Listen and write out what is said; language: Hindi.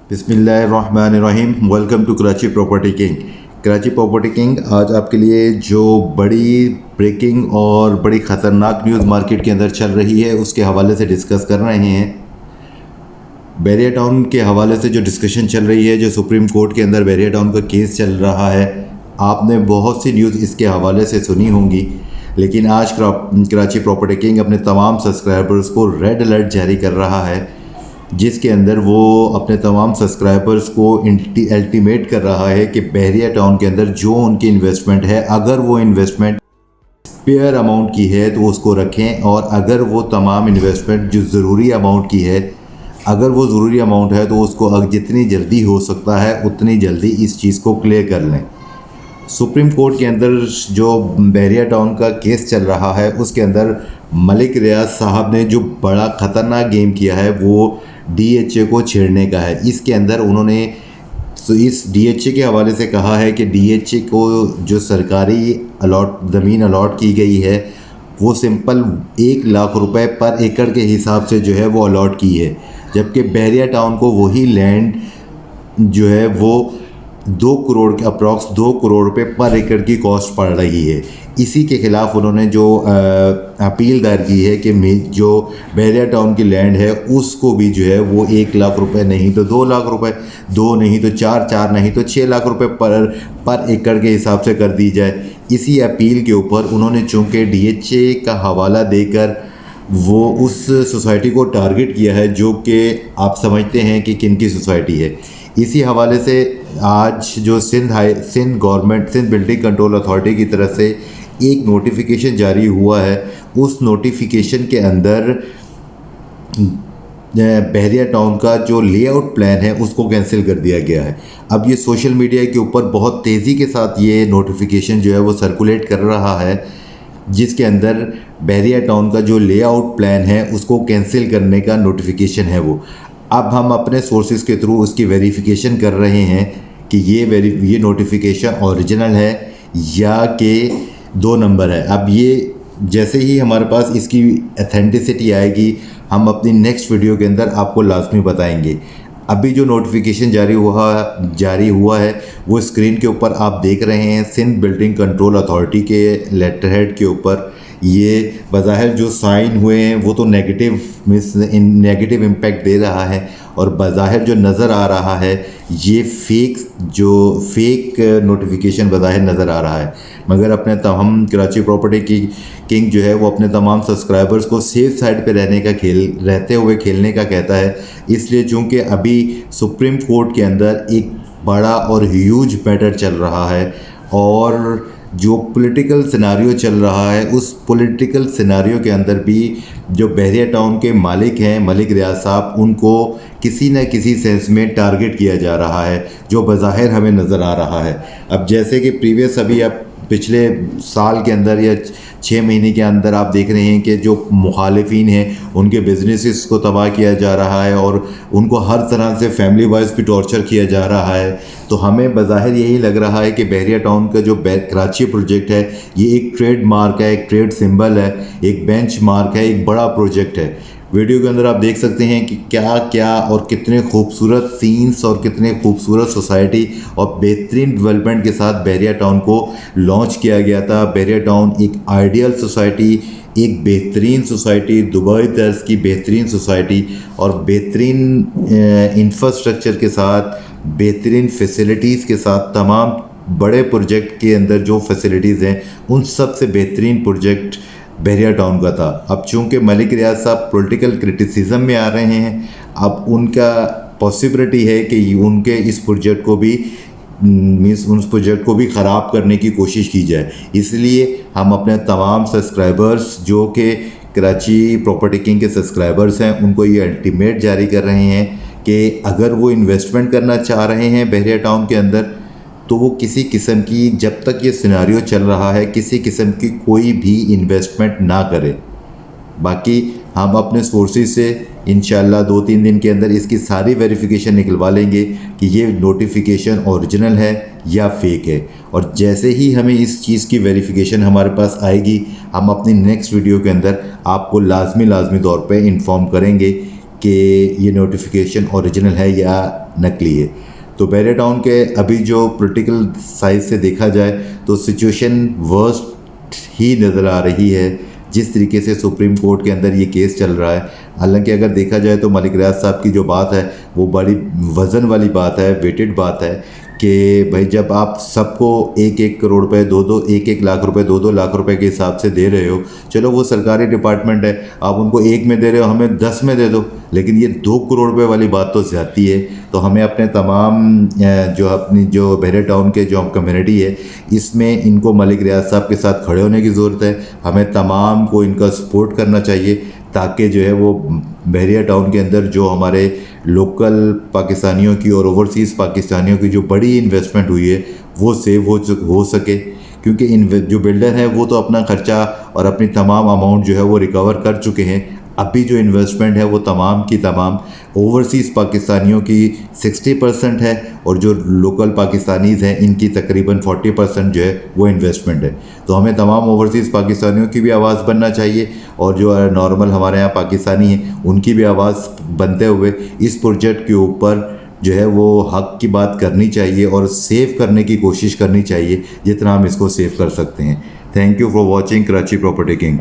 बिस्मिल्लाहिर्रहमानिर्रहीम। Welcome to Karachi Property King. Karachi Property King आज आपके लिए जो बड़ी ब्रेकिंग और बड़ी ख़तरनाक न्यूज़ मार्केट के अंदर चल रही है उसके हवाले से डिस्कस कर रहे हैं। बैरिया टाउन के हवाले से जो डिस्कशन चल रही है, जो सुप्रीम कोर्ट के अंदर बैरिया टाउन का केस चल रहा है, आपने बहुत सी न्यूज़ इसके हवाले से सुनी होंगी। लेकिन आज कराची प्रॉपर्टी किंग अपने तमाम सब्सक्राइबर्स को रेड अलर्ट जारी कर रहा है, जिसके अंदर वो अपने तमाम सब्सक्राइबर्स को अल्टीमेट कर रहा है कि बैरिया टाउन के अंदर जो उनकी इन्वेस्टमेंट है, अगर वो इन्वेस्टमेंट स्पेयर अमाउंट की है तो उसको रखें, और अगर वो तमाम इन्वेस्टमेंट जो ज़रूरी अमाउंट की है, अगर वो ज़रूरी अमाउंट है तो उसको जितनी जल्दी हो सकता है उतनी जल्दी इस चीज़ को क्लियर कर लें। सुप्रीम कोर्ट के अंदर जो बैरिया टाउन का केस चल रहा है उसके अंदर मलिक रियाज साहब ने जो बड़ा ख़तरनाक गेम किया है वो डीएचए को छेड़ने का है। इसके अंदर उन्होंने इस डीएचए के हवाले से कहा है कि डीएचए को जो सरकारी ज़मीन अलॉट की गई है वो सिंपल 1 लाख रुपए पर एकड़ के हिसाब से जो है वो अलॉट की है, जबकि बैरिया टाउन को वही लैंड जो है वो 2 करोड़ के अप्रॉक्स 2 करोड़ रुपए पर एकड़ की कॉस्ट पड़ रही है। इसी के ख़िलाफ़ उन्होंने जो अपील दायर की है कि जो बैरिया टाउन की लैंड है उसको भी जो है वो 1 लाख रुपए नहीं तो 2 लाख रुपए, 2 नहीं तो 4 नहीं तो 6 लाख रुपए पर एकड़ के हिसाब से कर दी जाए। इसी अपील के ऊपर उन्होंने चूँकि डीएचए का हवाला देकर वो उस सोसाइटी को टारगेट किया है जो कि आप समझते हैं कि किन की सोसाइटी है। इसी हवाले से आज जो Sindh government Sindh Building Control Authority की तरफ से एक नोटिफिकेशन जारी हुआ है। उस नोटिफिकेशन के अंदर बैरिया टाउन का जो लेआउट प्लान है उसको कैंसिल कर दिया गया है। अब ये सोशल मीडिया के ऊपर बहुत तेज़ी के साथ ये नोटिफिकेशन जो है वो सर्कुलेट कर रहा है, जिसके अंदर बैरिया टाउन का जो लेआउट प्लान है उसको कैंसिल करने का नोटिफिकेशन है वो। अब हम अपने सोर्सेज के थ्रू उसकी वेरिफिकेशन कर रहे हैं कि ये नोटिफिकेशन ओरिजिनल है या कि 2 नंबर है। अब ये जैसे ही हमारे पास इसकी अथेंटिसिटी आएगी हम अपनी नेक्स्ट वीडियो के अंदर आपको लाजमी बताएंगे। अभी जो नोटिफिकेशन जारी हुआ है वो स्क्रीन के ऊपर आप देख रहे हैं। सिंध बिल्डिंग कंट्रोल अथॉरिटी के लेटर हेड के ऊपर ये बज़ाहिर जो साइन हुए हैं वो तो नेगेटिव इम्पैक्ट दे रहा है, और बज़ाहिर जो नज़र आ रहा है ये फेक नोटिफिकेशन बज़ाहिर नज़र आ रहा है। मगर हम कराची प्रॉपर्टी की किंग जो है वो अपने तमाम सब्सक्राइबर्स को सेफ साइड पे रहते हुए खेलने का कहता है। इसलिए चूँकि अभी सुप्रीम कोर्ट के अंदर एक बड़ा और ह्यूज मैटर चल रहा है, और जो पॉलिटिकल सिनारियो चल रहा है उस पॉलिटिकल सिनारियो के अंदर भी जो बैरिया टाउन के मालिक हैं मलिक रियाज साहब, उनको किसी न किसी सेंस में टारगेट किया जा रहा है जो बज़ाहिर हमें नज़र आ रहा है। अब जैसे कि अभी आप पिछले साल के अंदर या 6 महीने के अंदर आप देख रहे हैं कि जो मुखालिफिन हैं उनके बिजनेसेस को तबाह किया जा रहा है और उनको हर तरह से फैमिली वाइज भी टॉर्चर किया जा रहा है। तो हमें बज़ाहिर यही लग रहा है कि बैरिया टाउन का जो कराची प्रोजेक्ट है ये एक ट्रेड मार्क है, एक ट्रेड सिंबल है, एक बेंच मार्क है, एक बड़ा प्रोजेक्ट है। वीडियो के अंदर आप देख सकते हैं कि क्या क्या और कितने खूबसूरत सीन्स और कितने खूबसूरत सोसाइटी और बेहतरीन डेवलपमेंट के साथ बैरिया टाउन को लॉन्च किया गया था। बैरिया टाउन एक आइडियल सोसाइटी, एक बेहतरीन सोसाइटी, दुबई तर्ज की बेहतरीन सोसाइटी और बेहतरीन इंफ्रास्ट्रक्चर के साथ, बेहतरीन फैसिलिटीज़ के साथ, तमाम बड़े प्रोजेक्ट के अंदर जो फैसिलिटीज़ हैं उन सब से बेहतरीन प्रोजेक्ट बैरिया टाउन का था। अब चूँकि मलिक रियाज साहब पॉलिटिकल क्रिटिसिज्म में आ रहे हैं, अब उनका पॉसिबिलिटी है कि उनके इस प्रोजेक्ट को भी उस प्रोजेक्ट को भी ख़राब करने की कोशिश की जाए। इसलिए हम अपने तमाम सब्सक्राइबर्स जो कि कराची प्रॉपर्टी किंग के सब्सक्राइबर्स हैं उनको ये अल्टीमेट जारी कर रहे हैं कि अगर वो इन्वेस्टमेंट करना चाह रहे हैं बैरिया टाउन के अंदर तो वो किसी किस्म की, जब तक ये सिनारियो चल रहा है, किसी किस्म की कोई भी इन्वेस्टमेंट ना करे। बाकी हम अपने सोर्सेज से इंशाल्लाह 2-3 दिन के अंदर इसकी सारी वेरिफिकेशन निकलवा लेंगे कि ये नोटिफिकेशन ओरिजिनल है या फेक है, और जैसे ही हमें इस चीज़ की वेरिफिकेशन हमारे पास आएगी हम अपनी नेक्स्ट वीडियो के अंदर आपको लाजमी तौर पे इन्फॉर्म करेंगे कि ये नोटिफिकेशन ओरिजिनल है या नकली है। तो बैरिया टाउन के अभी जो पॉलिटिकल साइड से देखा जाए तो सिचुएशन वर्स्ट ही नज़र आ रही है जिस तरीके से सुप्रीम कोर्ट के अंदर ये केस चल रहा है। हालांकि अगर देखा जाए तो मलिक रियाज साहब की जो बात है वो बड़ी वज़न वाली बात है, वेटेड बात है कि भाई जब आप सबको 1-1 करोड़ रुपए, 1-1 लाख रुपए, 2-2 लाख रुपए के हिसाब से दे रहे हो, चलो वो सरकारी डिपार्टमेंट है, आप उनको 1 में दे रहे हो, हमें 10 में दे दो, लेकिन ये 2 करोड़ रुपए वाली बात तो ज़्यादती है। तो हमें अपने तमाम जो बैरिया टाउन के जो कम्युनिटी है इसमें इनको मलिक रियाज साहब के साथ खड़े होने की ज़रूरत है। हमें तमाम को इनका सपोर्ट करना चाहिए ताकि जो है वो बैरिया टाउन के अंदर जो हमारे लोकल पाकिस्तानियों की और ओवरसीज़ पाकिस्तानियों की जो बड़ी इन्वेस्टमेंट हुई है वो सेव हो सके, क्योंकि इन जो बिल्डर हैं वो तो अपना ख़र्चा और अपनी तमाम अमाउंट जो है वो रिकवर कर चुके हैं। अभी जो इन्वेस्टमेंट है वो तमाम की तमाम ओवरसीज़ पाकिस्तानियों की 60% है और जो लोकल पाकिस्तानीज़ हैं इनकी तकरीबन 40% जो है वो इन्वेस्टमेंट है। तो हमें तमाम ओवरसीज़ पाकिस्तानियों की भी आवाज़ बनना चाहिए और जो नॉर्मल हमारे यहाँ पाकिस्तानी हैं उनकी भी आवाज़ बनते हुए इस प्रोजेक्ट के ऊपर जो है वो हक की बात करनी चाहिए और सेव करने की कोशिश करनी चाहिए जितना हम इसको सेव कर सकते हैं। Thank you for watching Karachi Property king.